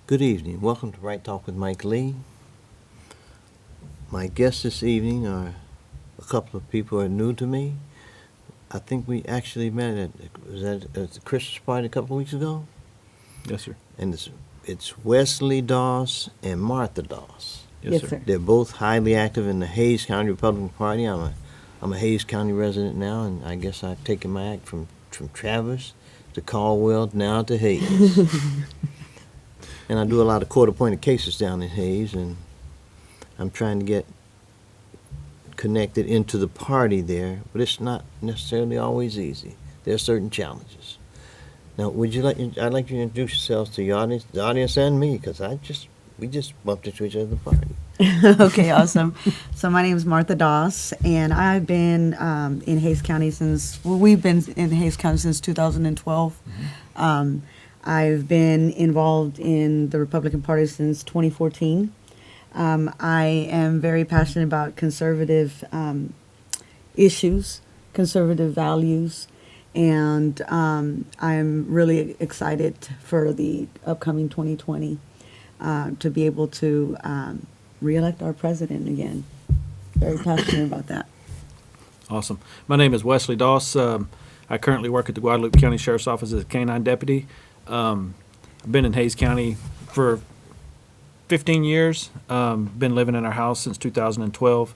Good evening. Welcome to Right Talk with Mike Lee. My guests this evening are a couple of people who are new to me. I think we actually met at the Christmas party a couple of weeks ago. Yes, sir. And it's Wesley Doss and Martha Doss. Yes, sir. They're both highly active in the Hayes County Republican Party. I'm a Hayes County resident now, and I guess I've taken my act from Traverse to Caldwell, now to Hayes. And I do a lot of court-appointed cases down in Hayes, and I'm trying to get connected into the party there, but it's not necessarily always easy. There are certain challenges. Now, I'd like you to introduce yourselves to the audience and me, because we just bumped into each other at the party. Okay, awesome. So my name is Martha Doss, and I've been in Hayes County we've been in Hayes County since 2012. Mm-hmm. I've been involved in the Republican Party since 2014. I am very passionate about conservative issues, conservative values, and I'm really excited for the upcoming 2020 to be able to reelect our president again. Very passionate about that. Awesome. My name is Wesley Doss. I currently work at the Guadalupe County Sheriff's Office as a K-9 deputy. I've been in Hayes County for 15 years. Been living in our house since 2012.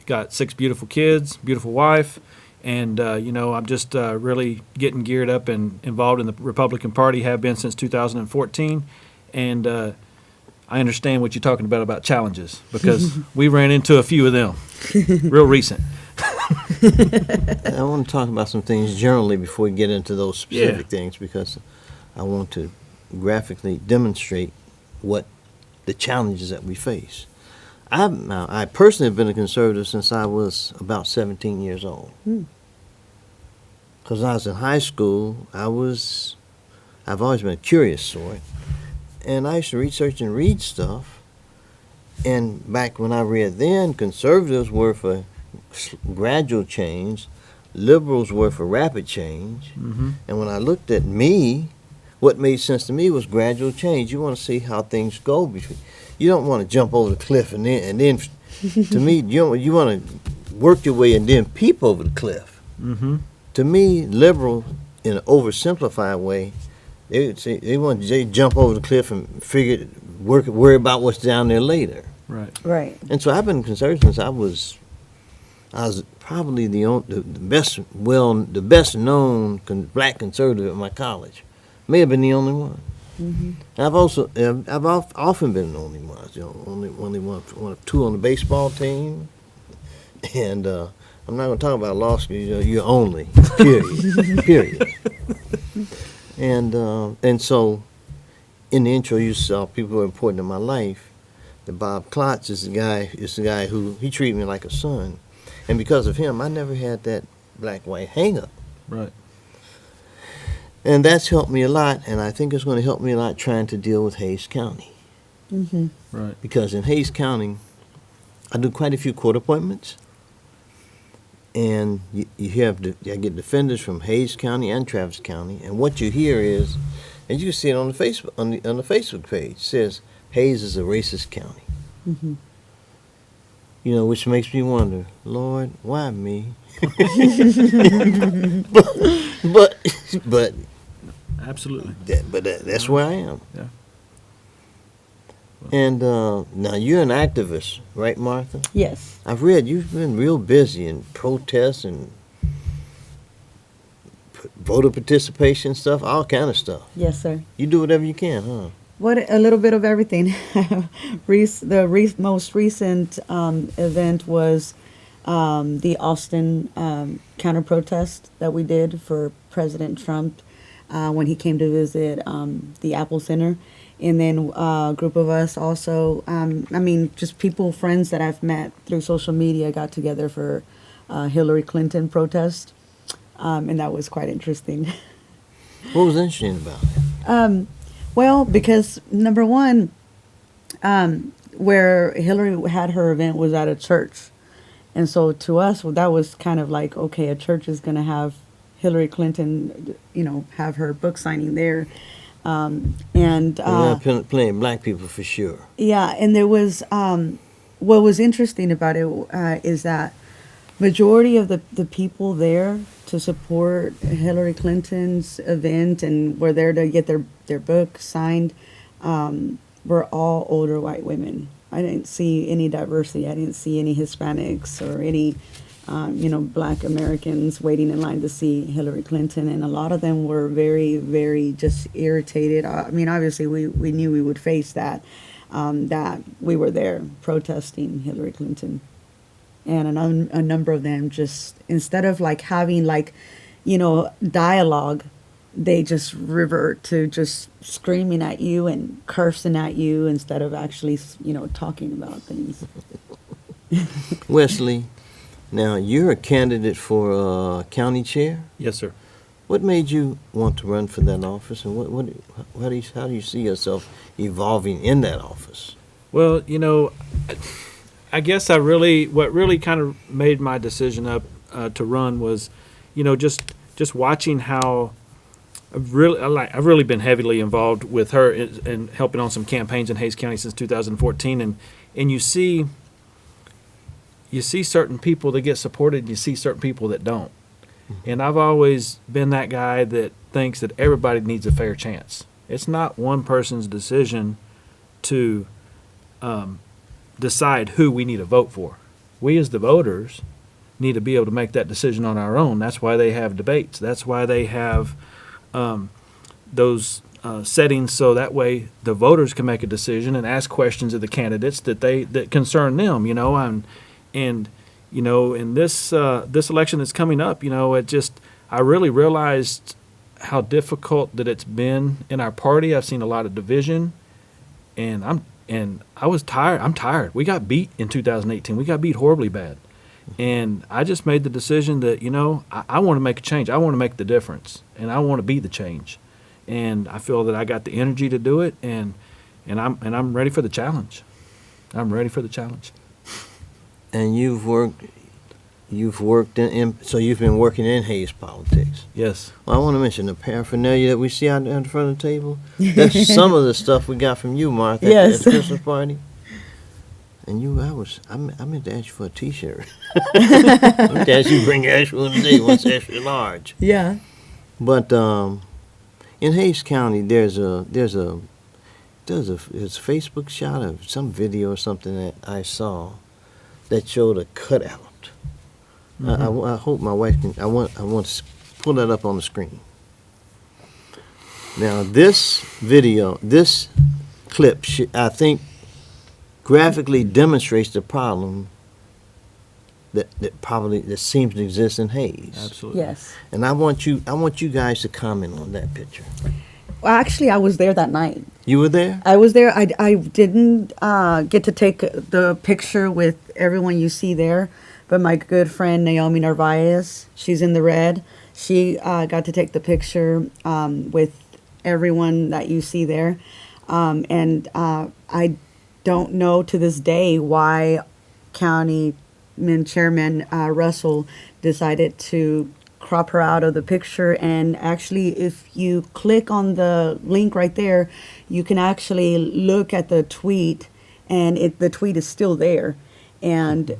Got 6 beautiful kids, beautiful wife, and I'm just really getting geared up and involved in the Republican Party. Have been since 2014, and I understand what you're talking about challenges, because we ran into a few of them, real recent. I want to talk about some things generally before we get into those specific things, because I want to graphically demonstrate what the challenges that we face. I personally have been a conservative since I was about 17 years old. Because when I was in high school, I've always been a curious sort, and I used to research and read stuff. And back when I read then, conservatives were for gradual change, liberals were for rapid change. Mm-hmm. And when I looked at me, what made sense to me was gradual change. You want to see how things go. You don't want to jump over the cliff and then to me, you want to work your way and then peep over the cliff. Mm-hmm. To me, liberal, in an oversimplified way, they jump over the cliff and worry about what's down there later. Right. And so I've been conservative since I was probably the best known black conservative at my college. May have been the only one. Mm-hmm. I've often been the only one. Only one of 2 on the baseball team, and I'm not going to talk about law school. You're only period. And so, in the intro, you saw people who are important in my life. The Bob Klotz is the guy who he treated me like a son. And because of him, I never had that black-white hang-up. Right. And that's helped me a lot, and I think it's going to help me a lot trying to deal with Hayes County. Mm-hmm. Right. Because in Hayes County, I do quite a few court appointments, and I get defenders from Hayes County and Travis County, and what you hear is, and you can see it on the Facebook page, it says Hayes is a racist county. Mm-hmm. Which makes me wonder, Lord, why me? but absolutely. That's where I am. Yeah. And now you're an activist, right, Martha? Yes. I've read you've been real busy in protests and voter participation stuff, all kind of stuff. Yes, sir. You do whatever you can, huh? What a little bit of everything. Most recent event was the Austin counter protest that we did for President Trump when he came to visit the Apple Center. And then a group of us also, just people, friends that I've met through social media got together for Hillary Clinton protest. And that was quite interesting. What was interesting about it? Well, because number one, where Hillary had her event was at a church. And so to us, that was kind of like, okay, a church is going to have Hillary Clinton, have her book signing there. Plenty of black people for sure. Yeah, and there was, what was interesting about it is that majority of the people there to support Hillary Clinton's event and were there to get their book signed were all older white women. I didn't see any diversity. I didn't see any Hispanics or any, black Americans waiting in line to see Hillary Clinton. And a lot of them were very, very just irritated. Obviously we knew we would face that we were there protesting Hillary Clinton. And a number of them just, instead of having dialogue, they just revert to just screaming at you and cursing at you instead of actually, talking about things. Wesley, now you're a candidate for county chair. Yes, sir. What made you want to run for that office, and how do you see yourself evolving in that office? Well, I guess what really kind of made my decision up to run was, just watching how I've really been heavily involved with her and helping on some campaigns in Hays County since 2014, and you see certain people that get supported, and you see certain people that don't. And I've always been that guy that thinks that everybody needs a fair chance. It's not one person's decision to decide who we need to vote for. We as the voters need to be able to make that decision on our own. That's why they have debates. That's why they have those settings, so that way the voters can make a decision and ask questions of the candidates that concern them. In this election that's coming up, I really realized how difficult that it's been in our party. I've seen a lot of division, and I was tired. I'm tired. We got beat in 2018. We got beat horribly bad. And I just made the decision that, I want to make a change. I want to make the difference, and I want to be the change. And I feel that I got the energy to do it, and I'm ready for the challenge. I'm ready for the challenge. And you've worked so you've been working in Hays politics. Yes. Well, I want to mention the paraphernalia that we see out in front of the table. That's some of the stuff we got from you, Martha, Yes. at the Christmas party. And I meant to ask you for a T-shirt. I meant to ask you to bring extra one today, one's extra large. Yeah. But in Hays County, there's a Facebook shot of some video or something that I saw that showed a cutout. I hope my wife can. I want to pull that up on the screen. Now this clip, I think, graphically demonstrates the problem that seems to exist in Hays. Absolutely. Yes. And I want you guys to comment on that picture. Well, actually, I was there that night. You were there? I was there. I didn't get to take the picture with everyone you see there, but my good friend Naomi Narvaez, she's in the red. She got to take the picture with everyone that you see there. And I don't know to this day why Chairman Russell decided to crop her out of the picture. And actually, if you click on the link right there, you can actually look at the tweet, and the tweet is still there. And,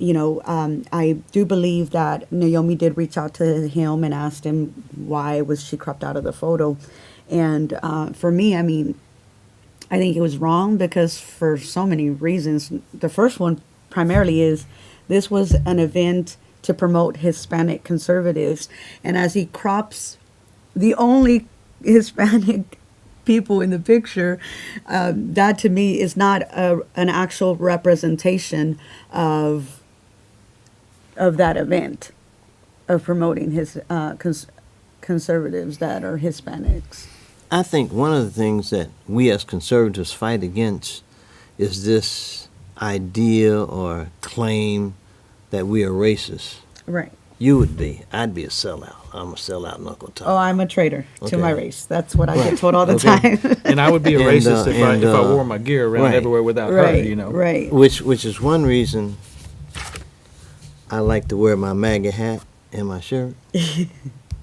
I do believe that Naomi did reach out to him and asked him why was she cropped out of the photo. And for me, I think it was wrong because for so many reasons. The first one primarily is this was an event to promote Hispanic conservatives. And as he crops the only Hispanic people in the picture, that to me is not an actual representation of that event, of promoting his conservatives that are Hispanics. I think one of the things that we as conservatives fight against is this idea or claim that we are racist. Right. You would be. I'd be a sellout. I'm a sellout knuckle top. Oh, I'm a traitor to Okay. my race. That's what I get told all the Okay. time. And I would be a And, racist if I and, wore my gear around right. everywhere without Right. her, you know. Right. Which is one reason I like to wear my MAGA hat and my shirt to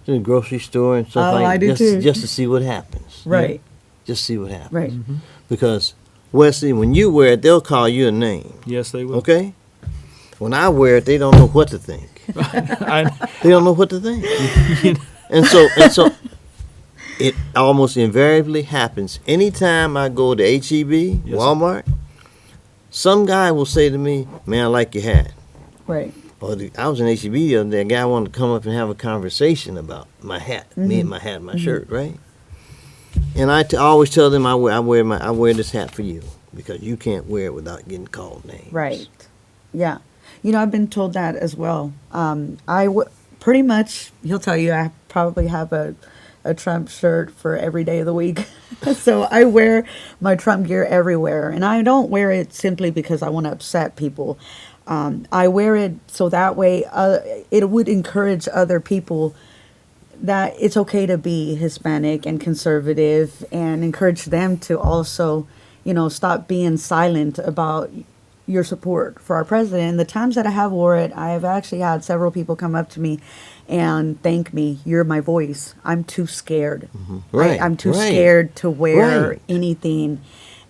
the grocery store and stuff Oh, like I do just, too. just to see what happens. Right. Just see what happens. Right. Because Wesley, when you wear it, they'll call you a name. Yes, they will. Okay? When I wear it, they don't know what to think. I, They don't know what to think. And so it almost invariably happens. Anytime I go to HEB, Yes, sir. Walmart, some guy will say to me, "Man, I like your hat." Right. Or I was in HEB the other day, a guy wanted to come up and have a conversation about my hat, me and my hat and my shirt, right? And I always tell them I wear this hat for you because you can't wear it without getting called names. Right. Yeah. You know, I've been told that as well. Pretty much, he'll tell you I probably have a Trump shirt for every day of the week. So I wear my Trump gear everywhere. And I don't wear it simply because I want to upset people. I wear it so that way it would encourage other people that it's okay to be Hispanic and conservative, and encourage them to also, you know, stop being silent about your support for our president. And the times that I have wore it, I have actually had several people come up to me and thank me. You're my voice. I'm too scared. Right, I'm too right, scared to wear right. anything.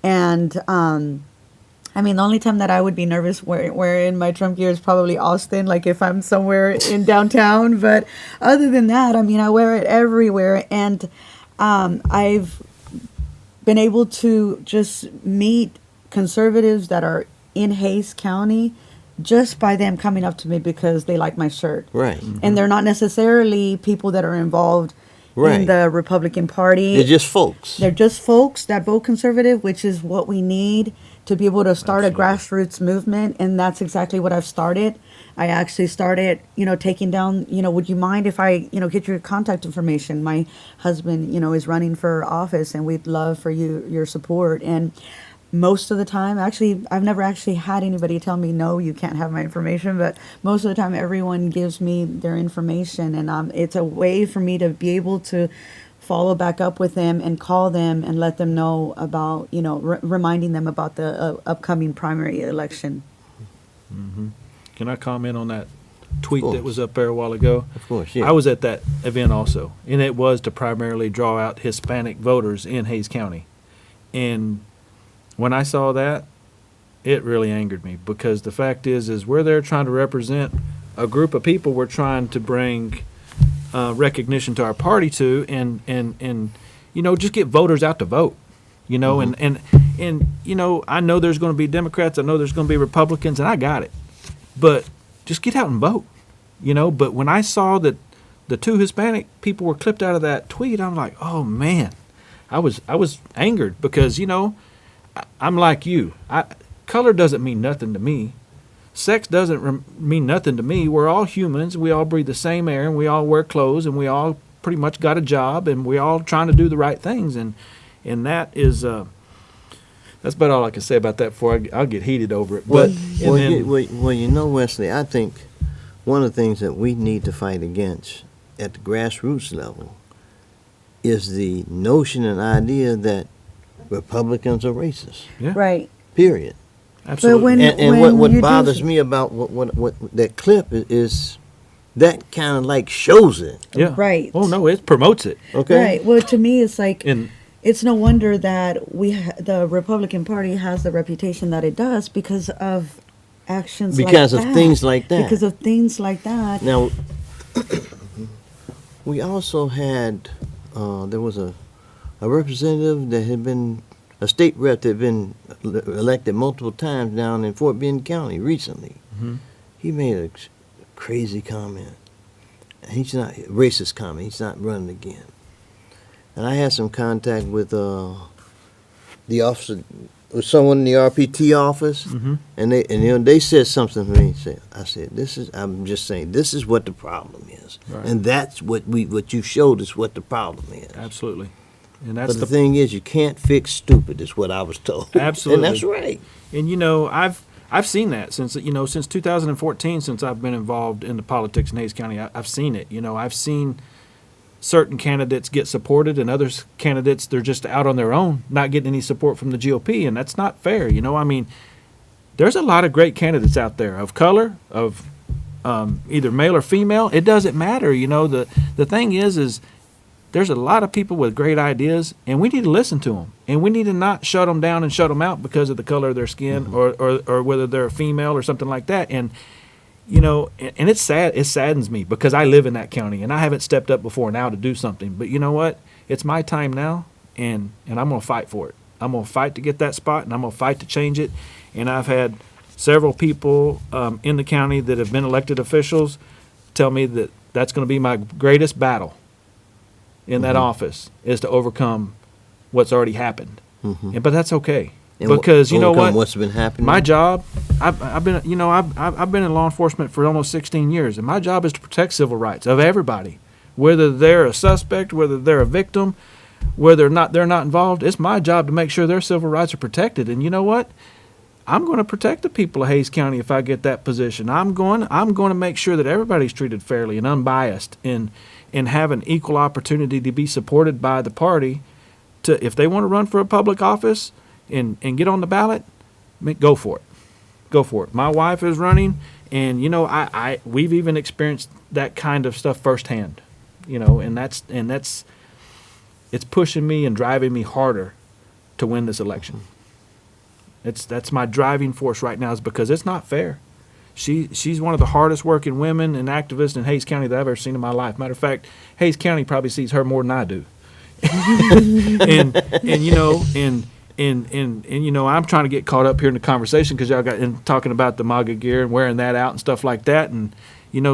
And I mean, the only time that I would be nervous wearing my Trump gear is probably Austin, like if I'm somewhere in downtown. But other than that, I mean, I wear it everywhere. And I've been able to just meet conservatives that are in Hays County just by them coming up to me because they like my shirt. Right. And they're not necessarily people that are involved in Right. the Republican Party. They're just folks. They're just folks that vote conservative, which is what we need to be able to start a grassroots movement. And that's exactly what I've started. I actually started, you know, taking down, you know, would you mind if I, you know, get your contact information? My husband, you know, is running for office and we'd love for your support. And most of the time, actually, I've never actually had anybody tell me, no, you can't have my information. But most of the time, everyone gives me their information. And it's a way for me to be able to follow back up with them and call them and let them know about, you know, reminding them about the upcoming primary election. can I comment on that tweet course. that was up there a while ago? Of course, yeah. I was at that event also, and it was to primarily draw out Hispanic voters in Hays County. And when I saw that, it really angered me because the fact is we're there trying to represent a group of people we're trying to bring recognition to our party to, and you know, just get voters out to vote. You know, and you know, I know there's going to be Democrats, I know there's going to be Republicans, and I got it. But just get out and vote. You know, but when I saw that the two Hispanic people were clipped out of that tweet, I'm like, oh man, I was angered because, you know, I'm like you. Color doesn't mean nothing to me. Sex doesn't mean nothing to me. We're all humans. We all breathe the same air, and we all wear clothes, and we all pretty much got a job, and we all trying to do the right things. And that is that's about all I can say about that before I'll get heated over it. But Well, you know, Wesley, I think one of the things that we need to fight against at the grassroots level is the notion and idea that Republicans are racist. yeah, Right. Period. absolutely. when- And when what you do- bothers me about what that clip is that kind of like shows it. yeah. Right. Oh no, it promotes it. Okay. Right. Well, to me, it's like And it's no wonder that the Republican Party has the reputation that it does because of actions Because like of that. things like that. Because of things like that. Now, we also had there was a representative that had been a state rep that had been elected multiple times down in Fort Bend County recently. He made a crazy comment. He's not racist comment. He's not running again. And I had some contact with the officer, with someone in the RPT office, and they said something to me. I said, I'm just saying, this is what the problem is, Right. and that's what you showed us what the problem is. Absolutely. And that's But the thing is, you can't fix stupid, is what I was told. Absolutely. And that's right. And I've seen that since 2014, since I've been involved in the politics in Hays County. I've seen it. I've seen certain candidates get supported, and other candidates, they're just out on their own, not getting any support from the GOP, and that's not fair. There's a lot of great candidates out there of color, of either male or female. It doesn't matter. The thing is there's a lot of people with great ideas, and we need to listen to them, and we need to not shut them down and shut them out because of the color of their skin, or whether they're a female or something like that. And and it's sad. It saddens me because I live in that county, and I haven't stepped up before now to do something. But you know what? It's my time now, and I'm going to fight for it. I'm going to fight to get that spot, and I'm going to fight to change it. And I've had several people in the county that have been elected officials tell me that that's going to be my greatest battle in that office, is to overcome what's already happened. But that's okay. And Because you know overcome what? What's been happening? My job, I've been in law enforcement for almost 16 years, and my job is to protect civil rights of everybody, whether they're a suspect, whether they're a victim, whether or not they're not involved. It's my job to make sure their civil rights are protected. And you know what? I'm going to protect the people of Hays County if I get that position. I'm going to make sure that everybody's treated fairly and unbiased, and have an equal opportunity to be supported by the party. To, if they want to run for a public office and get on the ballot, go for it. Go for it. My wife is running, and we've even experienced that kind of stuff firsthand. And that's it's pushing me and driving me harder to win this election. That's my driving force right now, is because it's not fair. She's one of the hardest working women and activists in Hays County that I've ever seen in my life. Matter of fact, Hays County probably sees her more than I do. And I'm trying to get caught up here in the conversation because y'all got in talking about the MAGA gear and wearing that out and stuff like that. And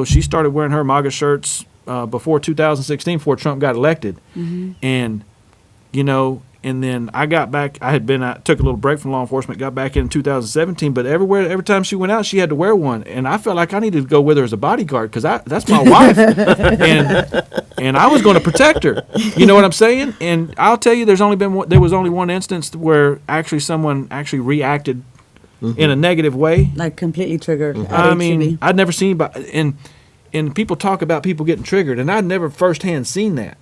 she started wearing her MAGA shirts before 2016, before Trump got elected. And and then I got back. I took a little break from law enforcement, got back in 2017. But every time she went out, she had to wear one, and I felt like I needed to go with her as a bodyguard because that's my wife, and I was going to protect her. You know what I'm saying? And I'll tell you, there was only one instance where someone reacted in a negative way, Like completely triggered. I mean, I'd never seen, and people talk about people getting triggered, and I'd never firsthand seen that.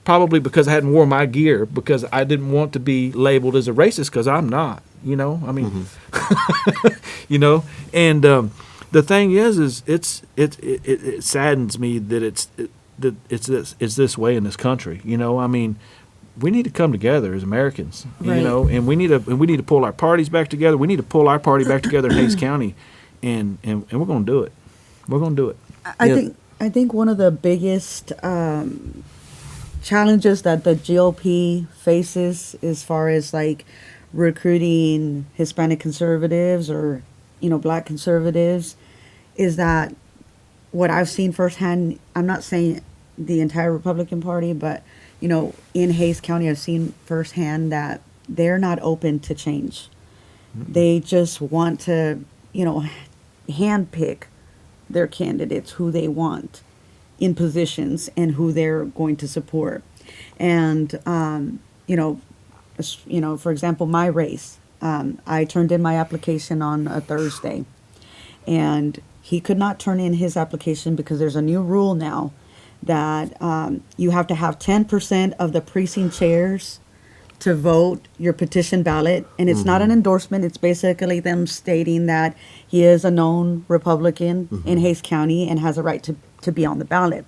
Probably because I hadn't worn my gear, because I didn't want to be labeled as a racist, because I'm not. And the thing is it saddens me that it's this way in this country. We need to come together as Americans. Right. And we need to pull our parties back together. We need to pull our party back together in Hays County, and we're going to do it. We're going to do it. I think one of the biggest challenges that the GOP faces, as far as like recruiting Hispanic conservatives or Black conservatives, is that what I've seen firsthand. I'm not saying the entire Republican Party, but in Hays County, I've seen firsthand that they're not open to change. They just want to handpick their candidates, who they want in positions and who they're going to support. And for example, my race, I turned in my application on a Thursday, and he could not turn in his application because there's a new rule now that you have to have 10% of the precinct chairs to vote your petition ballot. And it's not an endorsement. It's basically them stating that he is a known Republican in Hays County and has a right to be on the ballot.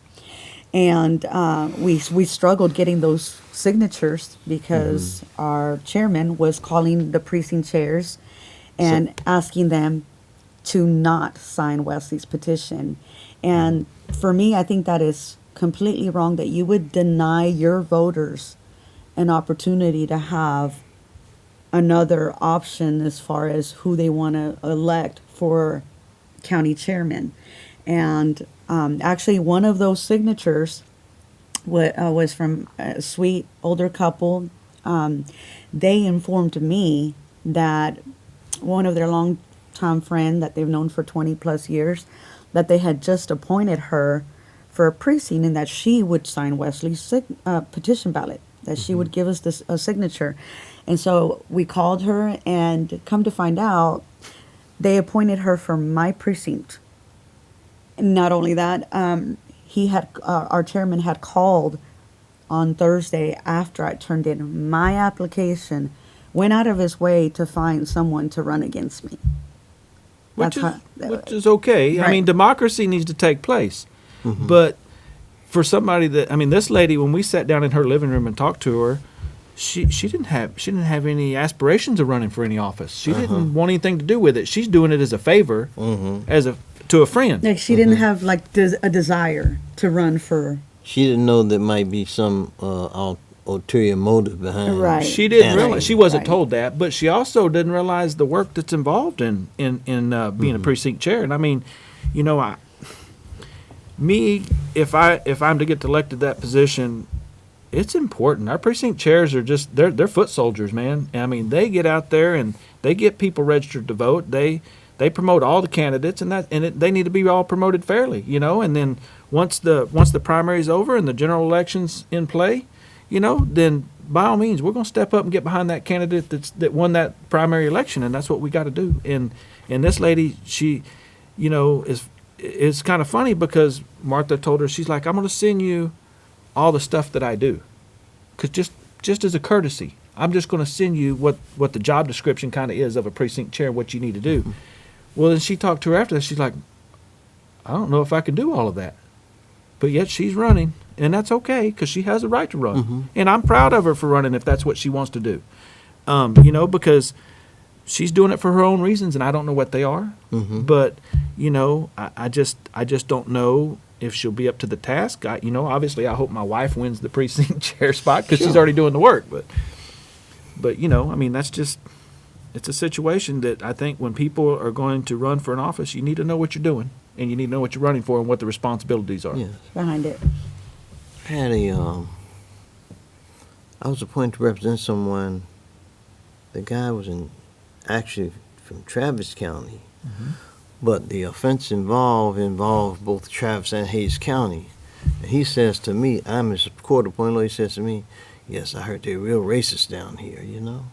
And we struggled getting those signatures because our chairman was calling the precinct chairs and asking them to not sign Wesley's petition. And for me, I think that is completely wrong, that you would deny your voters an opportunity to have another option as far as who they want to elect for county chairman. And actually, one of those signatures was from a sweet older couple. They informed me that one of their longtime friend that they've known for 20 plus years, that they had just appointed her for a precinct and that she would sign Wesley's petition ballot, that she would give us this a signature. And so we called her, and come to find out, they appointed her for my precinct. And not only that, our chairman had called on Thursday after I turned in my application, went out of his way to find someone to run against me. Which That's is okay. I Right. mean, democracy needs to take place. But for somebody that, I mean, this lady, when we sat down in her living room and talked to her, she didn't have any aspirations of running for any office. She didn't want anything to do with it. She's doing it as a favor, to a friend. Like she didn't have like a desire to run for. She didn't know there might be some ulterior motive behind. Right. She didn't Right. realize. She wasn't Right. told that, but she also didn't realize the work that's involved in being a precinct chair. And I mean, you know, if I'm to get elected that position, it's important. Our precinct chairs are just they're foot soldiers, man. I mean, they get out there and they get people registered to vote. They promote all the candidates, and they need to be all promoted fairly, you know. And then once the primary's over and the general election's in play, you know, then by all means we're going to step up and get behind that candidate that won that primary election, and that's what we got to do. And this lady, she, you know, it's kind of funny because Martha told her, she's like, I'm going to send you all the stuff that I do, because just as a courtesy, I'm just going to send you what the job description kind of is of a precinct chair, what you need to do. Well, then she talked to her after that. She's like, I don't know if I can do all of that. But yet she's running, and that's okay because she has a right to run. And I'm proud of her for running if that's what she wants to do. You know, because she's doing it for her own reasons, and I don't know what they are. But, you know, I just don't know if she'll be up to the task. You know, obviously I hope my wife wins the precinct chair spot because she's already doing the work. But, you know, I mean, it's a situation that I think when people are going to run for an office, you need to know what you're doing, and you need to know what you're running for and what the responsibilities are. Yes. Behind it. I had I was appointed to represent someone. The guy was actually from Travis County, but the offense involved both Travis and Hayes County. And he says to me, I'm his court-appointed lawyer, he says to me, yes, I heard they're real racist down here, you know?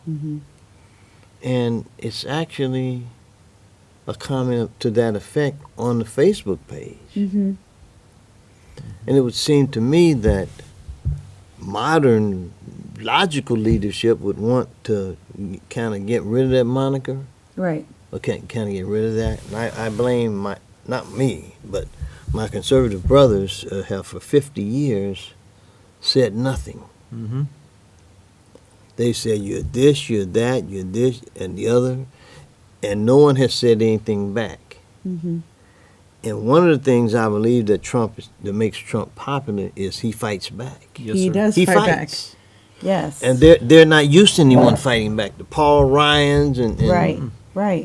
And it's actually a comment to that effect on the Facebook page. And it would seem to me that modern logical leadership would want to kind of get rid of that moniker. Right. Okay, kind of get rid of that. And I blame not me, but my conservative brothers have for 50 years said nothing. They said, you're this, you're that, you're this, and the other, and no one has said anything back. And one of the things I believe that makes Trump popular is he fights back. Yes, He sir. does He fight fights. back. Yes. And they're not used to anyone fighting back. The Paul Ryans and right.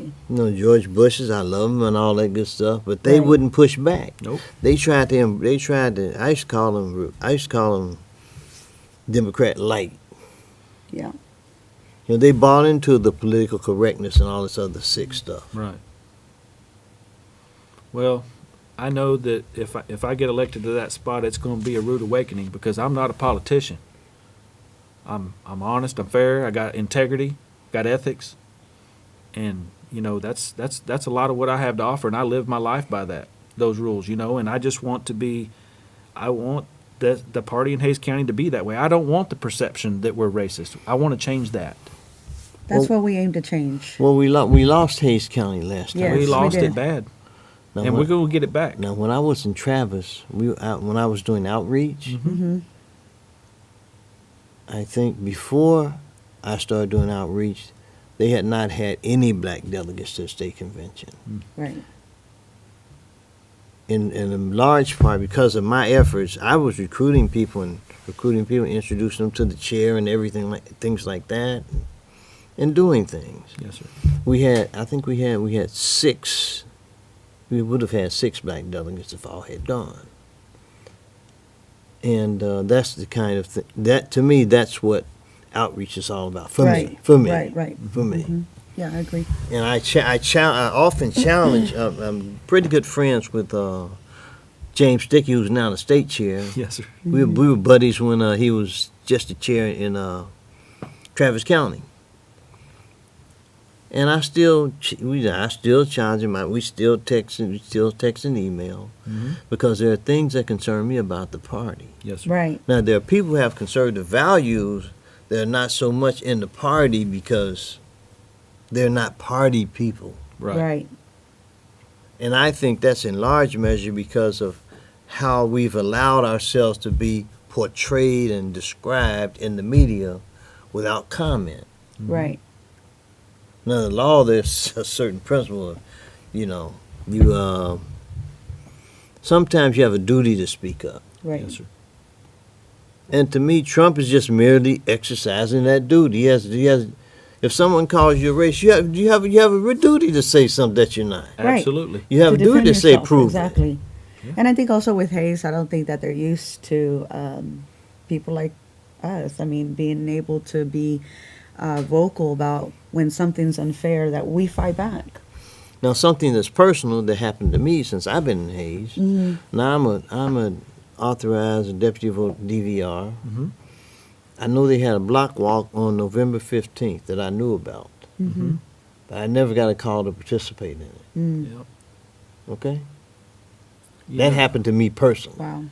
you know, George Bushes, I love them and all that good stuff, but they Right. wouldn't push back. Nope. They tried to. I used to call them Democrat light. Yeah. You know, they bought into the political correctness and all this other sick stuff. Right. Well, I know that if I get elected to that spot, it's going to be a rude awakening because I'm not a politician. I'm honest. I'm fair. I got integrity. Got ethics. And you know that's a lot of what I have to offer, and I live my life by those rules. You know, and I just want to be. I want the party in Hayes County to be that way. I don't want the perception that we're racist. I want to change that. That's what we aim to change. Well, we lost Hayes County last time. Yes, we we lost did. it bad, Now, and when, we're going to get it back. now, when I was in Travis, when I was doing outreach, I think before I started doing outreach, they had not had any black delegates to the state convention. Right. In large part because of my efforts, I was recruiting people, introducing them to the chair and everything things like that. and doing things. Yes, sir. I think we had 6. We would have had 6 black delegates if all had gone. And that's the kind of thing that, to me, that's what outreach is all about. For me, for me, Right. for me. Mhm. Yeah, I agree. And I often challenge. I'm pretty good friends with James Dickey, who's now the state chair. Yes, sir. We were buddies when he was just the chair in Travis County. And I still challenge him. We still text and email because there are things that concern me about the party. Yes, sir. Right. Now there are people who have conservative values that are not so much in the party because they're not party people. Right. And I think that's in large measure because of how we've allowed ourselves to be portrayed and described in the media without comment. Right. Now, the law, there's a certain principle of, you sometimes you have a duty to speak up. Right. Yes, sir. And to me, Trump is just merely exercising that duty. He has. If someone calls you a racist, you have a duty to say something that you're not. Right. Absolutely. You have a duty defend to say yourself, prove exactly. Yeah. And I think also with Hayes, I don't think that they're used to people like us. I mean, being able to be vocal about when something's unfair, that we fight back. Now, something that's personal that happened to me since I've been in Hayes. Mm-hmm. Now I'm an authorized deputy vote DVR. Mm-hmm. I know they had a block walk on November 15th that I knew about, Mm-hmm. but I never got a call to participate in it. Mm. Yep. Okay, Yeah. that happened to me personally. Wow.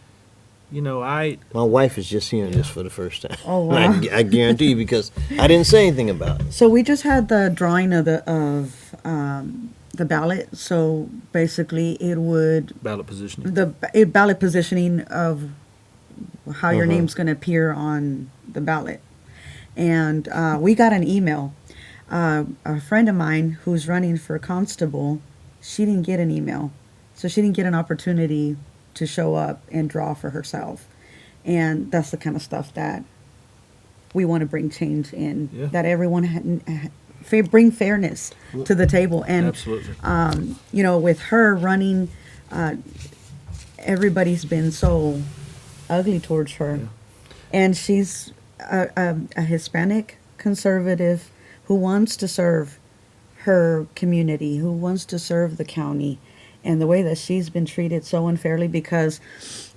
You know, My wife is just hearing this for the first time. Oh, And wow. I guarantee you because I didn't say anything about it. So we just had the drawing of the ballot. So basically, it would ballot positioning. ballot positioning of how your Uh-huh. name's going to appear on the ballot. And we got an email. A friend of mine who's running for constable, she didn't get an email, so she didn't get an opportunity to show up and draw for herself. And that's the kind of stuff that we want to bring change in. Yeah. That everyone bring fairness to the table. And Absolutely. with her running, everybody's been so ugly towards her. Yeah. And she's a Hispanic conservative who wants to serve her community, who wants to serve the county. And the way that she's been treated so unfairly because,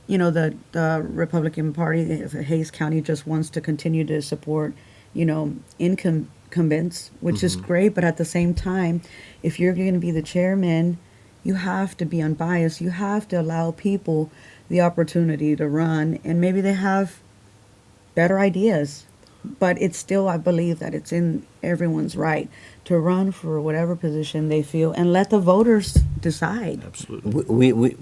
the Republican Party, Hayes County, just wants to continue to support, incumbents, which is great. But at the same time, if you're going to be the chairman, you have to be unbiased. You have to allow people the opportunity to run. And maybe they have better ideas. But it's still, I believe that it's in everyone's right to run for whatever position they feel and let the voters decide. Absolutely.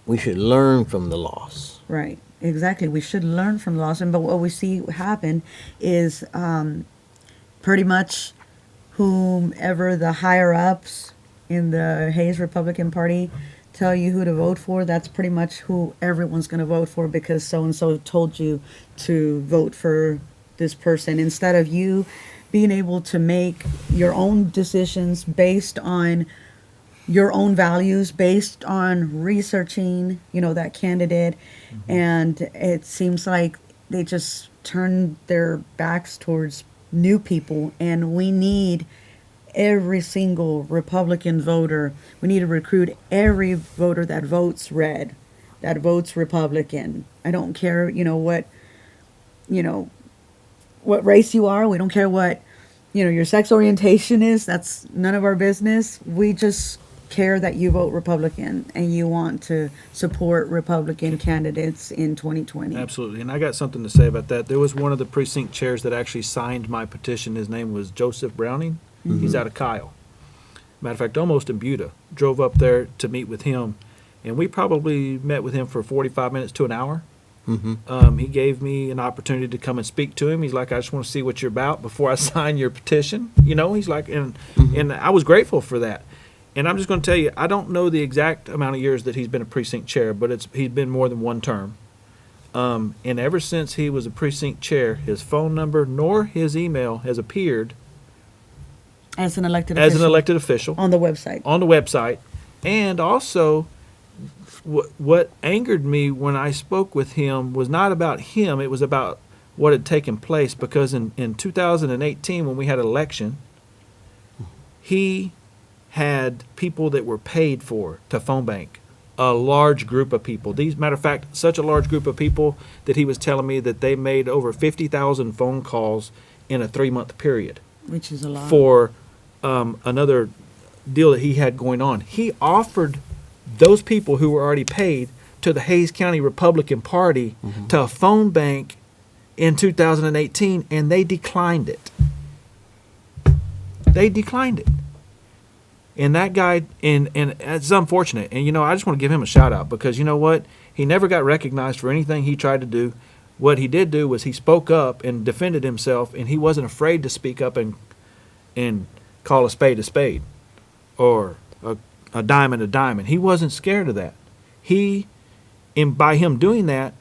We should learn from the loss. Right, exactly. We should learn from the loss. But what we see happen is pretty much whomever the higher ups in the Hayes Republican Party tell you who to vote for, that's pretty much who everyone's going to vote for because so-and-so told you to vote for this person, instead of you being able to make your own decisions based on your own values, based on researching, that candidate. And it seems like they just turn their backs towards new people, and we need every single Republican voter. We need to recruit every voter that votes red, that votes Republican. I don't care, what race you are. We don't care what, your sex orientation is. That's none of our business. We just care that you vote Republican and you want to support Republican candidates in 2020. Absolutely. And I got something to say about that. There was one of the precinct chairs that actually signed my petition. His name was Joseph Browning. He's out of Kyle. Matter of fact, almost in Buda. Drove up there to meet with him. And we probably met with him for 45 minutes to an hour. He gave me an opportunity to come and speak to him. He's like, I just want to see what you're about before I sign your petition. He's like, and I was grateful for that. And I'm just going to tell you, I don't know the exact amount of years that he's been a precinct chair, but he's been more than one term. And ever since he was a precinct chair, his phone number nor his email has appeared As an elected as official. an elected official On the website. on the website. And also, what angered me when I spoke with him was not about him, it was about what had taken place. Because in 2018, when we had an election, he had people that were paid for to phone bank. A large group of people. Matter of fact, such a large group of people that he was telling me that they made over 50,000 phone calls in a 3-month period Which is a lot. for another deal that he had going on. He offered those people who were already paid to the Hays County Republican Party to phone bank in 2018, and they declined it. They declined it. And that guy, and it's unfortunate. And, I just want to give him a shout out because you know what? He never got recognized for anything he tried to do. What he did do was he spoke up and defended himself, and he wasn't afraid to speak up and call a spade or a diamond a diamond. He wasn't scared of that. By him doing that,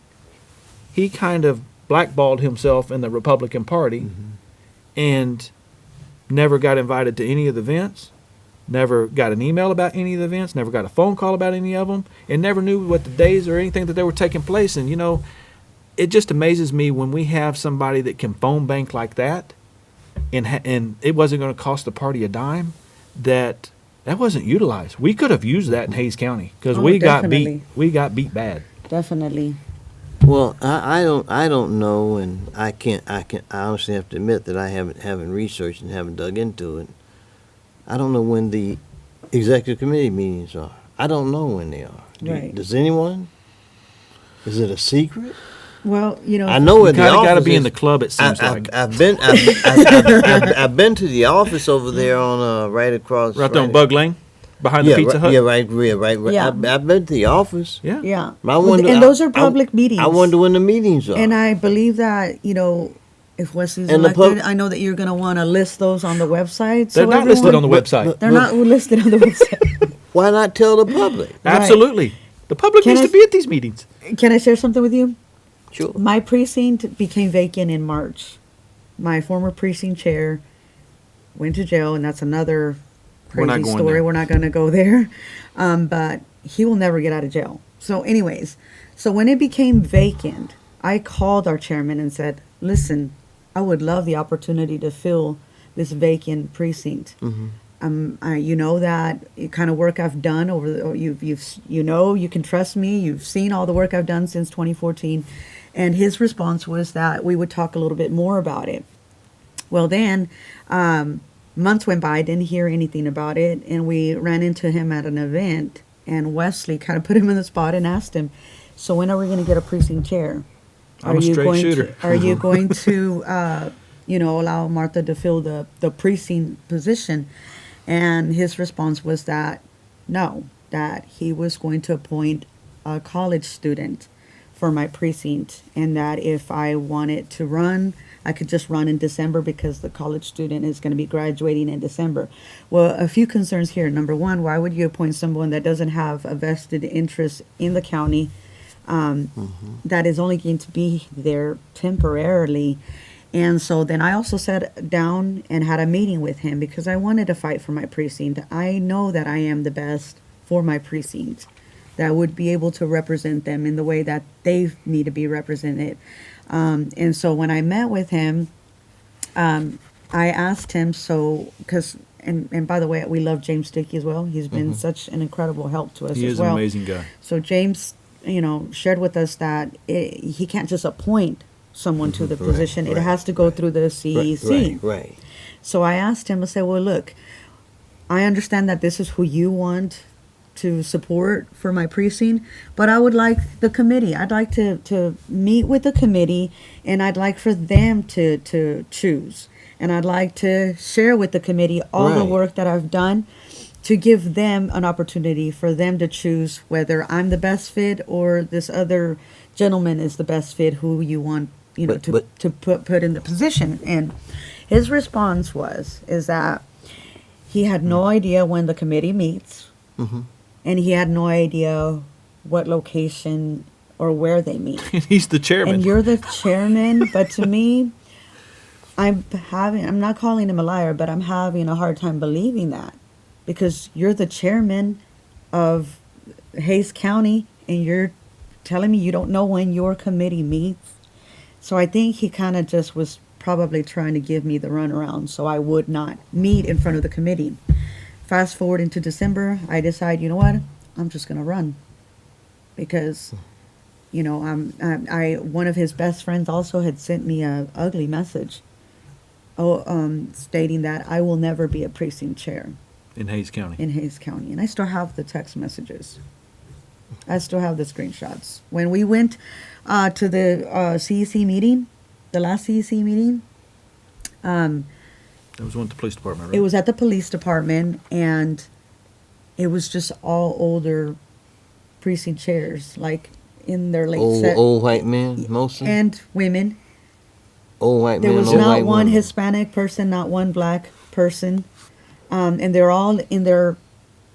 he kind of blackballed himself in the Republican Party and never got invited to any of the events. Never got an email about any of the events, never got a phone call about any of them, and never knew what the days or anything that they were taking place. And, it just amazes me when we have somebody that can phone bank like that, and it wasn't going to cost the party a dime, that wasn't utilized. We could have used that in Hays County because we got beat. We got beat bad. Definitely. Well, I don't know, and I honestly have to admit that I haven't researched and haven't dug into it. I don't know when the executive committee meetings are. I don't know when they are. Right. Does anyone? Is it a secret? Well, I know where You the kind of office got to be in is. the club. It seems like I've been to the office over there on right across right there on Bug Lane, behind the Pizza Hut. Yeah, right. Yeah. I've been to the office. Yeah. Yeah. I wonder, And those are public meetings. I wonder when the meetings are. And I believe that, if Wesley's And the elected, I know that you're going to want to list those on the website. They're not listed on the website. They're not listed on the website. Why not tell the public? Absolutely. The public Can needs I- to be at these meetings. Can I share something with you? Sure. My precinct became vacant in March. My former precinct chair went to jail, and that's another We're not crazy going story. there. We're not going to go there. But he will never get out of jail. So anyways, when it became vacant, I called our chairman and said, listen, I would love the opportunity to fill this vacant precinct. You know that kind of work I've done you can trust me. You've seen all the work I've done since 2014. And his response was that we would talk a little bit more about it. Well, then months went by, I didn't hear anything about it. And we ran into him at an event, and Wesley kind of put him in the spot and asked him, so when are we going to get a precinct chair? I'm a straight shooter. Are you going to, allow Martha to fill the precinct position? And his response was that no, that he was going to appoint a college student for my precinct, and that if I wanted to run, I could just run in December because the college student is going to be graduating in December. Well, a few concerns here. Number one, why would you appoint someone that doesn't have a vested interest in the county? That is only going to be there temporarily. And so then I also sat down and had a meeting with him because I wanted to fight for my precinct. I know that I am the best for my precinct, that would be able to represent them in the way that they need to be represented. And so when I met with him, I asked him, and by the way, we love James Dickey as well. He's been such an incredible help to us He as is well. an amazing guy. So James, shared with us that he can't just appoint someone to the position. It has to go through the CEC. Right. So I asked him, I said, well, look, I understand that this is who you want to support for my precinct, but I would like the committee. I'd like to meet with the committee, and I'd like for them to choose. And I'd like to share with the committee all the Right. work that I've done, to give them an opportunity for them to choose whether I'm the best fit or this other gentleman is the best fit who you want, to put in the position. And his response is that he had no idea when the committee meets, and he had no idea what location or where they meet. He's the chairman. And you're the chairman, but to me, I'm not calling him a liar, but I'm having a hard time believing that, because you're the chairman of Hayes County and you're telling me you don't know when your committee meets. So I think he kind of just was probably trying to give me the runaround so I would not meet in front of the committee. Fast forward into December, I decide, you know what, I'm just going to run, because you know, I one of his best friends also had sent me a ugly message, stating that I will never be a precinct chair In Hayes County. in Hayes County, and I still have the text messages. I still have the screenshots. When we went to the CEC meeting, the last CEC meeting, That was one at the police department, right? it was at the police department, and it was just all older precinct chairs, like in their late Old white men, mostly. and women. Old white There men, was old not white one women. Hispanic person, not one black person, and they're all in their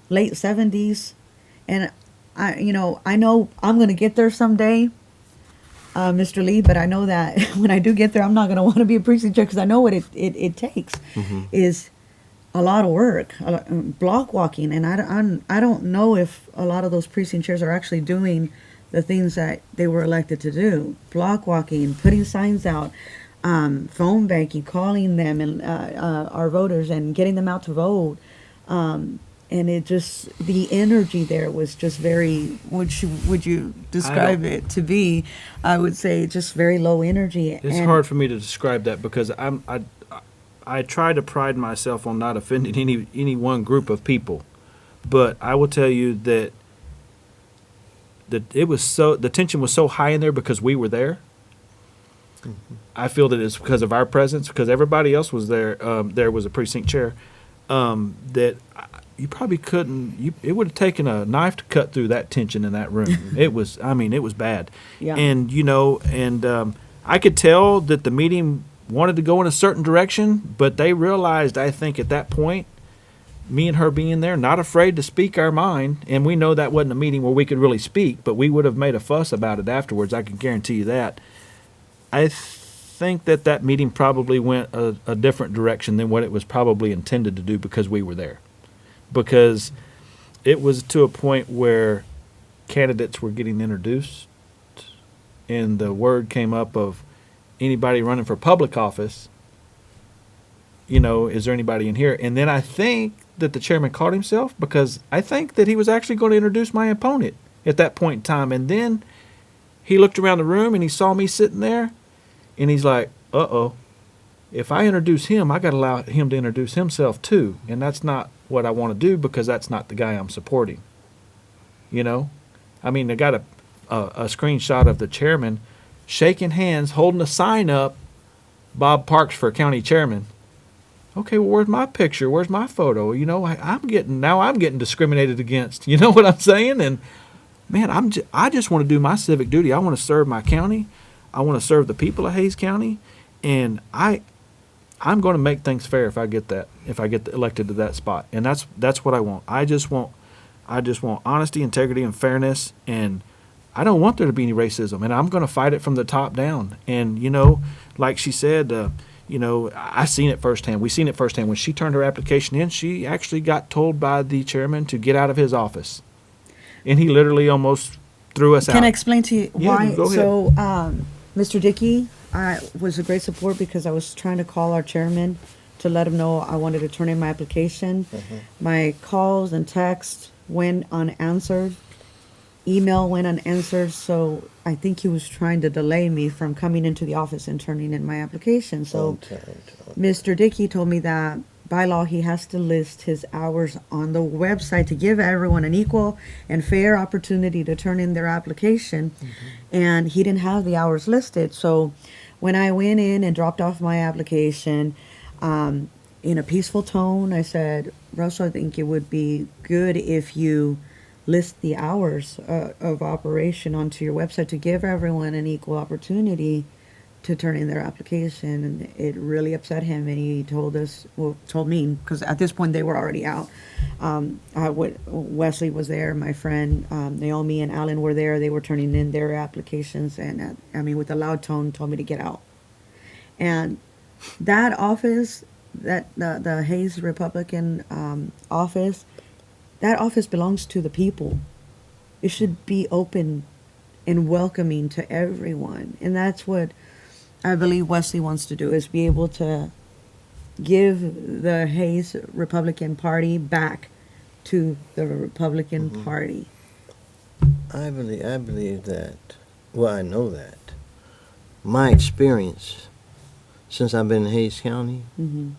late 70s. And I know I'm going to get there someday, Mr. Lee. But I know that when I do get there, I'm not going to want to be a precinct chair, because I know what it takes is a lot of work, block walking, and I don't know if a lot of those precinct chairs are actually doing the things that they were elected to do: block walking, putting signs out, phone banking, calling them and our voters and getting them out to vote. And it just, the energy there was just very, would you describe it to be? I would say just very low energy. It's And hard for me to describe that because I try to pride myself on not offending any one group of people, but I will tell you that it was the tension was so high in there because we were there. I feel that it's because of our presence, because everybody else was there. There was a precinct chair that you probably couldn't. It would have taken a knife to cut through that tension in that room. It was bad. Yeah. And I could tell that the meeting wanted to go in a certain direction, but they realized, I think, at that point, me and her being there, not afraid to speak our mind, and we know that wasn't a meeting where we could really speak, but we would have made a fuss about it afterwards. I can guarantee you that. I think that meeting probably went a different direction than what it was probably intended to do because we were there. Because it was to a point where candidates were getting introduced, and the word came up of anybody running for public office, is there anybody in here? And then I think that the chairman caught himself, because I think that he was actually going to introduce my opponent at that point in time. And then he looked around the room and he saw me sitting there, and he's like, uh-oh, if I introduce him, I got to allow him to introduce himself too. And that's not what I want to do, because that's not the guy I'm supporting. I mean, I got a screenshot of the chairman shaking hands, holding a sign up, Bob Parks for county chairman. Okay, well, where's my picture? Where's my photo? I'm getting discriminated against. You know what I'm saying? And man, I just want to do my civic duty. I want to serve my county. I want to serve the people of Hayes County, and I'm going to make things fair if I get elected to that spot. And that's what I want. I just want honesty, integrity, and fairness, and I don't want there to be any racism, and I'm going to fight it from the top down. And like she said, I seen it firsthand. We seen it firsthand. When she turned her application in, she actually got told by the chairman to get out of his office, and he literally almost threw us out. can I explain to you why? Yeah, go ahead. So, Mr. Dickey, I was a great support, because I was trying to call our chairman to let him know I wanted to turn in my application. My calls and texts went unanswered. Email went unanswered, so I think he was trying to delay me from coming into the office and turning in my application. So Mr. Dickey told me that by law he has to list his hours on the website to give everyone an equal and fair opportunity to turn in their application. And he didn't have the hours listed. So when I went in and dropped off my application, in a peaceful tone, I said, Russell, I think it would be good if you list the hours of operation onto your website to give everyone an equal opportunity to turn in their application. And it really upset him, and he told me, because at this point they were already out. Wesley was there, my friend, Naomi and Alan were there. They were turning in their applications, and with a loud tone told me to get out. And that office, that the Hayes Republican office, that office belongs to the people. It should be open and welcoming to everyone, and that's what I believe Wesley wants to do, is be able to give the Hayes Republican Party back to the Republican Party. I believe that. Well, I know that. My experience since I've been in Hayes County, Mm-hmm.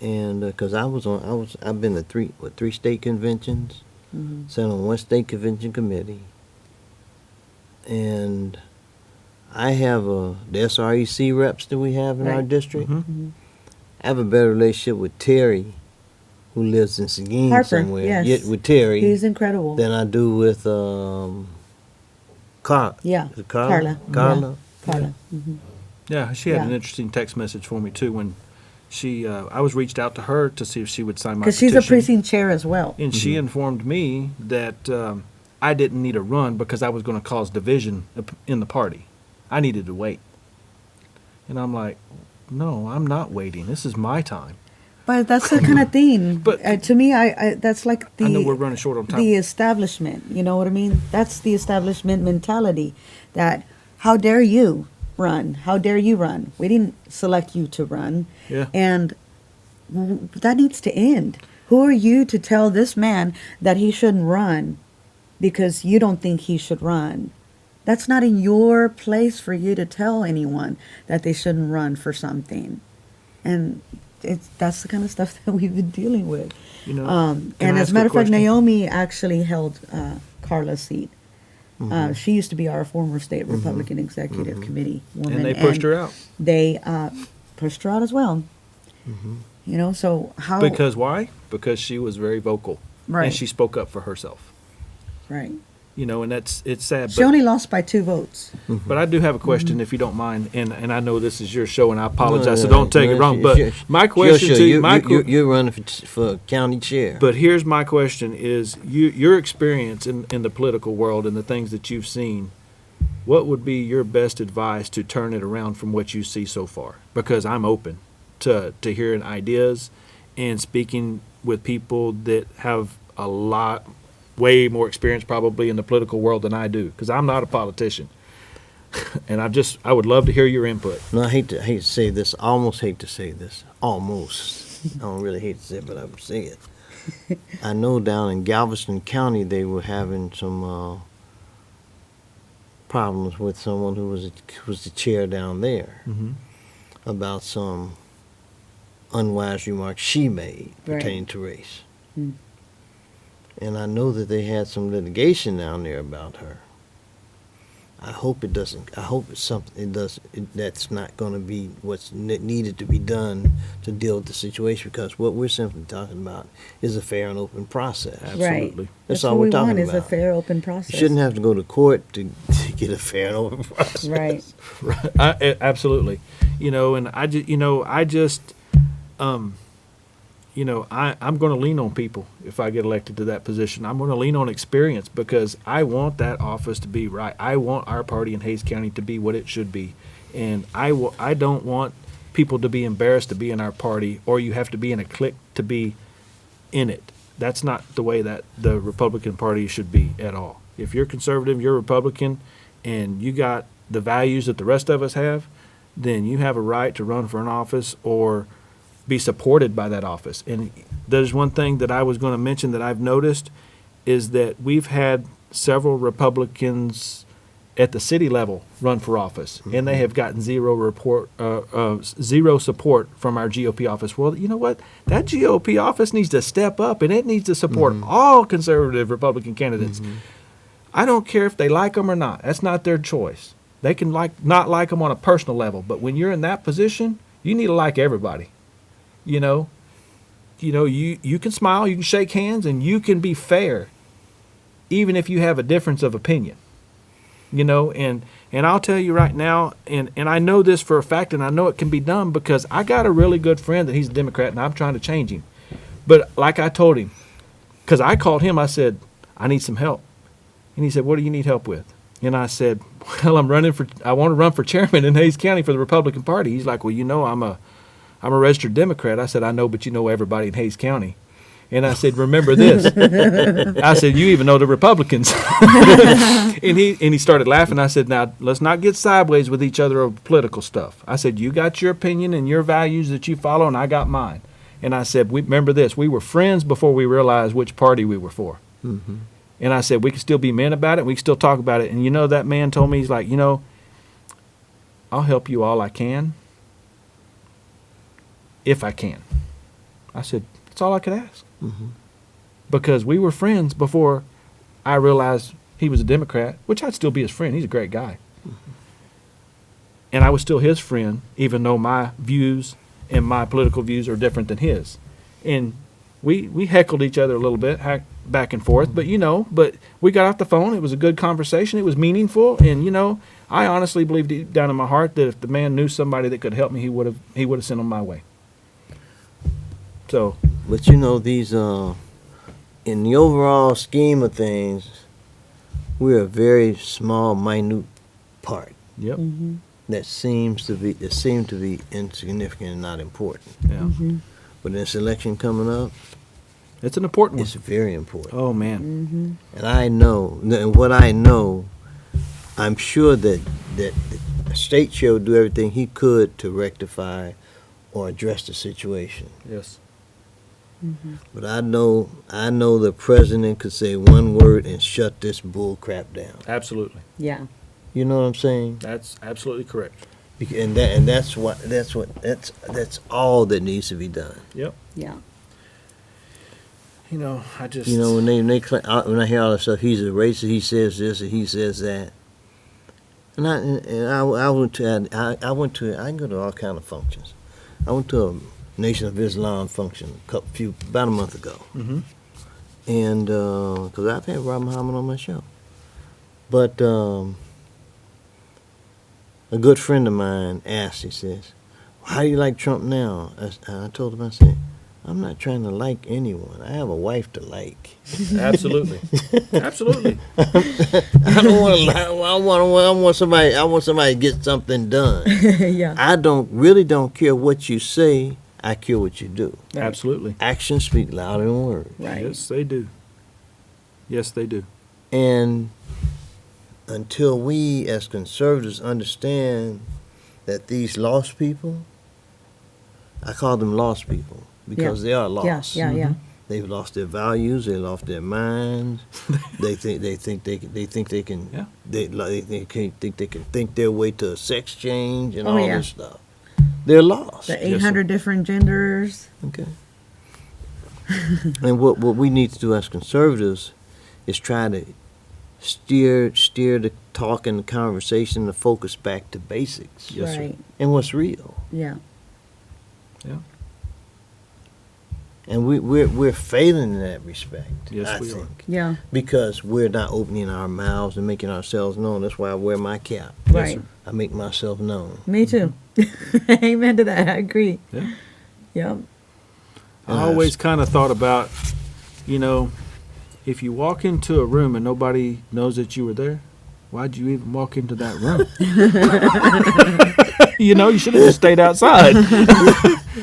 and because I've been to three state conventions, Mm-hmm. sat on one state convention committee, and I have the SREC reps that we have in our Right. district. Mm-hmm. I have a better relationship with Terry, who lives in Seguin Harper, somewhere. yes. Yeah, with Terry, He's incredible. than I do with Yeah, is it Carla. Carla. Carla. Mm-hmm. Yeah, she had an Yeah. interesting text message for me too when she I was reached out to her to see if she would sign my Because petition. she's a precinct chair as well. And she informed me that I didn't need a run because I was going to cause division in the party. I needed to wait. And I'm like, no, I'm not waiting. This is my time. But that's the kind of thing. But- To me, I that's like I know we're running short on time. the establishment. You know what I mean? That's the establishment mentality. That how dare you run? How dare you run? We didn't select you to run. Yeah. And that needs to end. Who are you to tell this man that he shouldn't run because you don't think he should run? That's not in your place for you to tell anyone that they shouldn't run for something. And that's the kind of stuff that we've been dealing with. You know, can And I as ask a matter a of fact, question? Naomi actually held Carla's seat. She used to be our former state Republican executive committee woman. And they pushed her out. They pushed her out as well. You know, so how? Because why? Because she was very vocal. Right. And she spoke up for herself. Right. You know, and it's sad. She only lost by 2 votes. But I do have a question, if you don't mind, and I know this is your show, and I apologize, so No, don't take it no, wrong. sure, But sure. my question Sure, to you, you're running for county chair. but here's my question: is your experience in the political world and the things that you've seen? What would be your best advice to turn it around from what you see so far? Because I'm open to hearing ideas and speaking with people that have a lot. Way more experience probably in the political world than I do, because I'm not a politician. And I would love to hear your input. No, I hate to say this. I almost hate to say this. Almost. I don't really hate to say it, but I would say it. I know down in Galveston County they were having some problems with someone who was the chair down there about some unwise remarks she made Right. pertaining to race. Mm. And I know that they had some litigation down there about her. I hope it doesn't. I hope it's something. It does. That's not going to be what's needed to be done to deal with the situation. Because what we're simply talking about is a fair and open process. Absolutely. That's what all we're we talking want is a about. fair, open process. You shouldn't have to go to court to get a fair and open process. Right. Right. Absolutely. You know, and I'm going to lean on people if I get elected to that position. I'm going to lean on experience because I want that office to be right. I want our party in Hays County to be what it should be. And I don't want people to be embarrassed to be in our party, or you have to be in a clique to be in it. That's not the way that the Republican Party should be at all. If you're conservative, you're Republican, and you got the values that the rest of us have, then you have a right to run for an office or be supported by that office. And there's one thing that I was going to mention that I've noticed is that we've had several Republicans at the city level run for office, and they have gotten zero support from our GOP office. Well, you know what? That GOP office needs to step up, and it needs to support all conservative Republican candidates. I don't care if they like them or not. That's not their choice. They can not like them on a personal level, but when you're in that position, you need to like everybody. You can smile, you can shake hands, and you can be fair, even if you have a difference of opinion. And I'll tell you right now, and I know this for a fact, and I know it can be done because I got a really good friend that he's a Democrat, and I'm trying to change him. But like I told him, because I called him, I said, I need some help. And he said, what do you need help with? And I said, well, I want to run for chairman in Hayes County for the Republican Party. He's like, well, I'm a registered Democrat. I said, I know, but you know everybody in Hayes County. And I said, remember this. I said, you even know the Republicans. and he started laughing. I said, now, let's not get sideways with each other over political stuff. I said, you got your opinion and your values that you follow, and I got mine. And I said, remember this. We were friends before we realized which party we were for. Mm-hmm. And I said, we can still be men about it. We can still talk about it. And that man told me, he's like, I'll help you all I can, if I can. I said, that's all I could ask. Mm-hmm. Because we were friends before I realized he was a Democrat, which I'd still be his friend. He's a great guy. Mm-hmm. And I was still his friend, even though my views and my political views are different than his. And we heckled each other a little bit, back and forth, but but we got off the phone. It was a good conversation. It was meaningful, and I honestly believe deep down in my heart that if the man knew somebody that could help me, he would have sent him my way. So, But these in the overall scheme of things, we're a very small, minute part yep, Mm-hmm. that seem to be insignificant and not important. yeah, Mm-hmm. But this election coming up, it's an important one. it's very important. Oh man, Mm-hmm. And I know, and what I know, I'm sure that the state chair will do everything he could to rectify or address the situation. yes, Mm-hmm. But I know the president could say one word and shut this bull crap down. absolutely. Yeah. You know what I'm saying? That's absolutely correct. And that's all that needs to be done. Yep. Yeah. I just When when I hear all this stuff, he's a racist. He says this and he says that. And I went to I can go to all kind of functions. I went to a Nation of Islam function about a month ago, Mhm. and because I've had Rob Muhammad on my show, but a good friend of mine asked. He says, "How do you like Trump now?" I told him, I said, "I'm not trying to like anyone. I have a wife to like." absolutely, absolutely. I don't want to. I want somebody. I want somebody to get something done. Yeah. I really don't care what you say. I care what you do. Right. Absolutely. Actions speak louder than words. Right. Yes, they do. Yes, they do. And until we, as conservatives, understand that these lost people, I call them lost people because they are lost. Yeah. Yeah. They've lost their values. They lost their minds. they think they can. Yeah. They think they can think their way to a sex change and Oh, all yeah. this stuff. They're lost. The Yes, 800 different genders. Okay. And what we need to do as conservatives is try to steer the talk and the conversation, the focus back to basics Yes, sir. Right. and what's real. Yeah. Yeah. And we're failing in that respect. Yes, I we are. think. Yeah. Because we're not opening our mouths and making ourselves known. That's why I wear my cap. Right. sir. I make myself known. Me too. Amen to that. I agree. Yeah. Yep. I always kind of thought about, if you walk into a room and nobody knows that you were there, why'd you even walk into that room? You should have just stayed outside.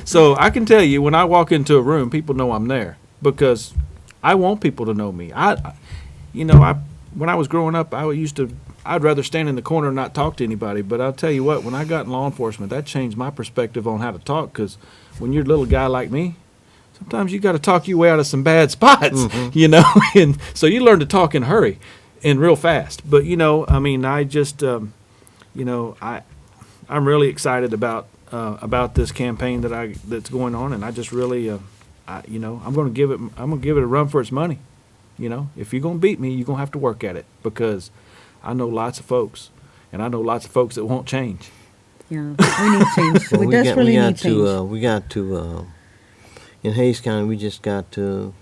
So I can tell you, when I walk into a room, people know I'm there because I want people to know me. When I was growing up, I'd rather stand in the corner and not talk to anybody. But I'll tell you what, when I got in law enforcement, that changed my perspective on how to talk. Because when you're a little guy like me, sometimes you got to talk your way out of some bad spots, and so you learn to talk in a hurry and real fast. But I just, I'm really excited about this campaign that's going on, and I just really, I'm going to give it a run for its money. If you're going to beat me, you're going to have to work at it because I know lots of folks, and I know lots of folks that won't change. Yeah. We need change. Well, we desperately need change. We got to in Hayes County. We just got to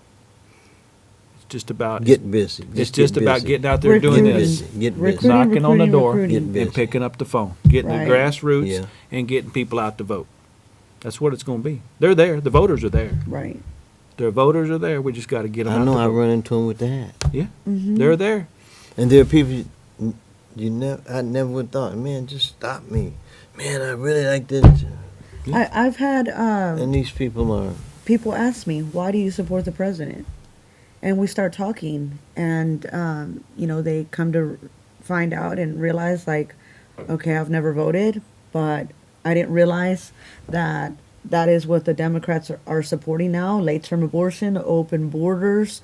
It's just about get busy. It's just about busy. getting out there and doing Recruiting. this, Get busy. Recruiting, knocking on the door, recruiting. Get and busy. picking up the phone, getting Right. the grassroots, Yeah. and getting people out to vote. That's what it's going to be. They're there. The voters are there. Right. The voters are there. We just got to get them I out know to I vote. run into them with the hat. Yeah, Mm-hmm. they're there. And there are people I never would thought, man, just stop me. Man, I really like this. I've had And these people are, people ask me, why do you support the president? And we start talking, and they come to find out and realize, like, okay, I've never voted, but I didn't realize that is what the Democrats are supporting now: late-term abortion, open borders,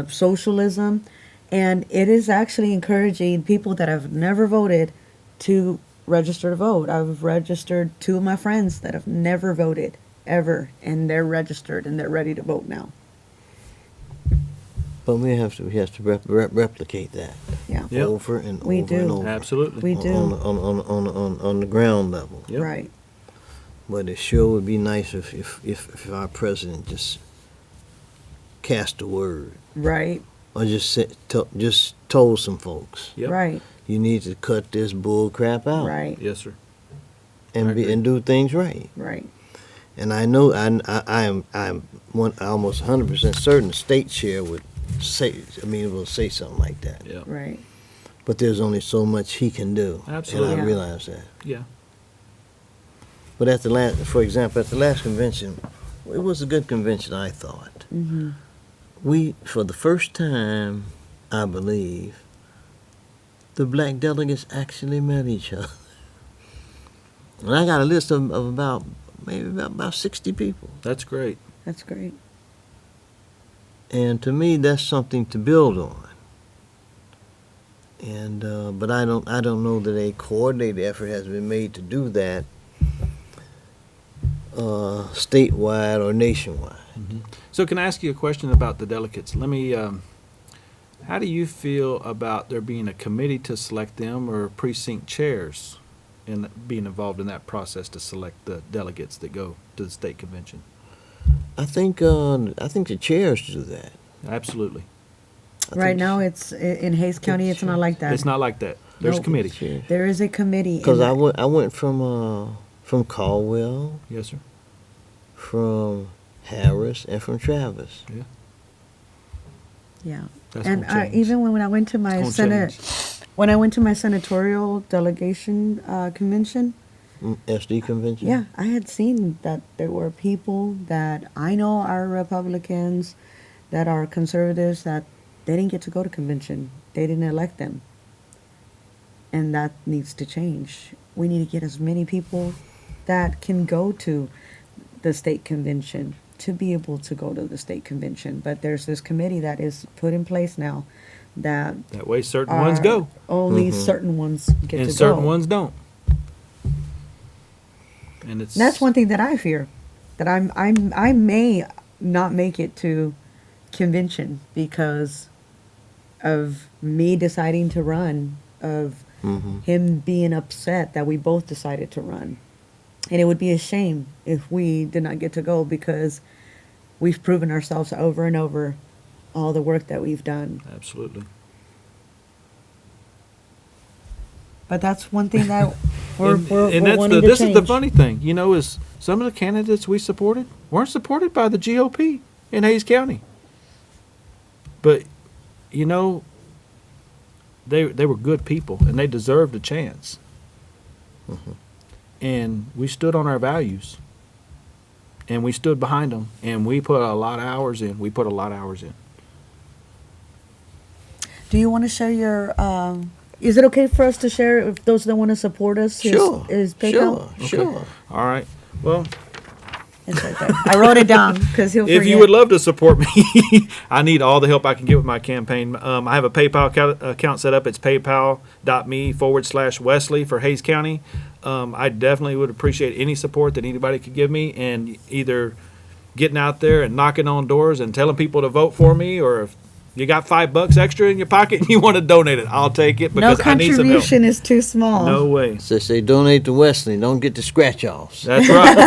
socialism, and it is actually encouraging people that have never voted to register to vote. I've registered 2 of my friends that have never voted ever, and they're registered and they're ready to vote now. but we have to replicate that Yeah, Yep. over and We over do. and over. Absolutely. we do. On the ground level. Yep. Right. But it sure would be nice if our president just cast a word, Right. or just told some folks, Yep. Right. you need to cut this bull crap out, Right. Yes, sir. I and agree. do things right. Right. And I know I'm almost 100% certain the state chair would will say something like that. Yeah. Right. But there's only so much he can do, Absolutely. and I Yeah. realize that. Yeah. But for example, at the last convention, it was a good convention, I thought. Mm-hmm. We, for the first time, I believe, the black delegates actually met each other. And I got a list of about 60 people. That's great. That's great. And to me, that's something to build on. And but I don't know that a coordinated effort has been made to do that statewide or nationwide. So can I ask you a question about the delegates? Let me, how do you feel about there being a committee to select them, or precinct chairs and being involved in that process to select the delegates that go to the state convention? I think the chairs do that. Absolutely. Right now, it's in Hays County. It's not like that. It's not like that. There's a Nope. committee. There is a committee. Because and I went from Caldwell, Yes, sir. from Harris, and from Travis. yeah, That's and gonna change. even when I went to my It's gonna when I went to my senatorial delegation convention, SD convention. yeah, I had seen that there were people that I know are Republicans, that are conservatives, that they didn't get to go to convention. They didn't elect them. And that needs to change. We need to get as many people that can go to the state convention to be able to go to the state convention. But there's this committee that is put in place now that That way certain ones go only certain ones get and to certain go. ones don't. And it's And that's one thing that I fear, that I may not make it to convention because of me deciding to run, of him being upset that we both decided to run. And it would be a shame if we did not get to go, because we've proven ourselves over and over all the work that we've done. Absolutely. But that's one thing that we're and that's wanting to this is the change. funny thing, is some of the candidates we supported weren't supported by the GOP in Hays County. But they were good people and they deserved a chance. And we stood on our values. And we stood behind them, and we put a lot of hours in. Do you want to share your? Is it okay for us to share, if those that want to support us? Sure. His PayPal? Sure. All right. Well, It's right there. I wrote it down because he'll forget. if you would love to support me, I need all the help I can get with my campaign. I have a PayPal account set up. It's paypal.me/Wesley for Hays County. I definitely would appreciate any support that anybody could give me, and either getting out there and knocking on doors and telling people to vote for me, or if you got $5 extra in your pocket and you want to donate it, I'll take it, No because I need some help. contribution is too small. No way. So say donate to Wesley. Don't get the scratch offs. That's right.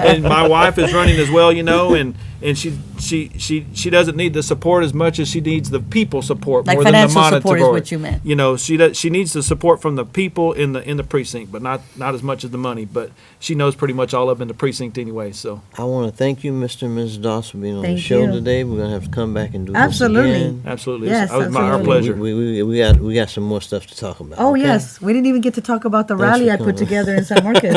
And my wife is running as well, and and she doesn't need the support as much as she needs the people support, Like more than the financial monetary. support is what you meant. You know, she needs the support from the people in the precinct, but not as much as the money. But she knows pretty much all of them in the precinct anyway. So I want to thank you, Mr. and Mrs. Doss, for being on the Thank show you. today. We're gonna have to come back and do Absolutely. this again. absolutely, Yes, it was our absolutely. pleasure. We got some more stuff to talk about. Oh, okay? yes. We didn't even get to talk about the Thanks rally for I put coming. together in San Marcos.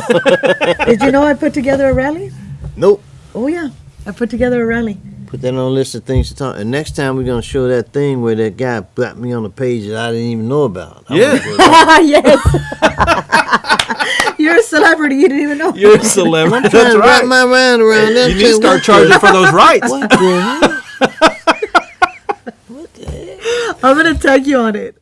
Did you know I put together a rally? Nope. Oh, yeah. I put together a rally. Put that on a list of things to talk. And next time we're gonna show that thing where that guy got me on the page that I didn't even know about. I Yeah. wanna show that. Yes. You're a celebrity. You didn't even know. You're a celebrity. Trying That's to wrap right. my mind around that. You need to start charging for those rights. What the hell? I'm going to tag you on it.